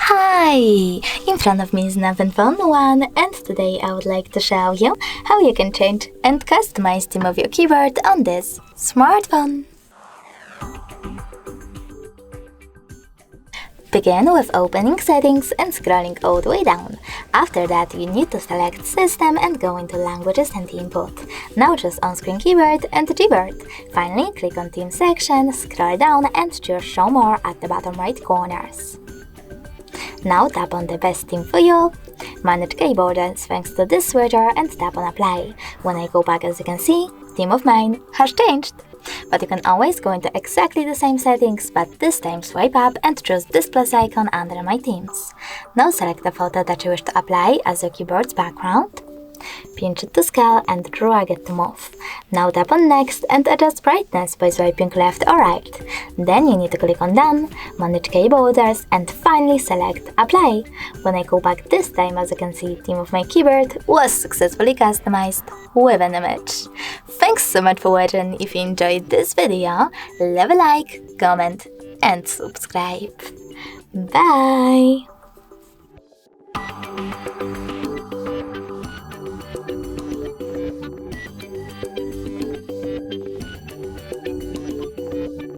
Hi! In front of me is Nathan Phone 1, and today I would like to show you how you can change and customize theme of your keyboard on this smartphone. Begin with opening settings and scrolling all the way down. After that, you need to select System and go into Languages and Input. Now choose On-Screen Keyboard and Gboard. Finally, click on Theme section, scroll down and choose Show More at the bottom right corners. Now tap on the best theme for you. Manage keyboards thanks to this switcher and tap on Apply. When I go back, as you can see, theme of mine has changed. But you can always go into exactly the same settings, but this time swipe up and choose this plus icon under My Themes. Now select the photo that you wish to apply as your keyboard's background. Pinch it to scale and drag it to move. Now tap on Next and adjust brightness by swiping left or right. Then you need to click on Done, manage keyboards, and finally select Apply. When I go back this time, as you can see, theme of my keyboard was successfully customized with an image. Thanks so much for watching. If you enjoyed this video, leave a like, comment, and subscribe. Bye!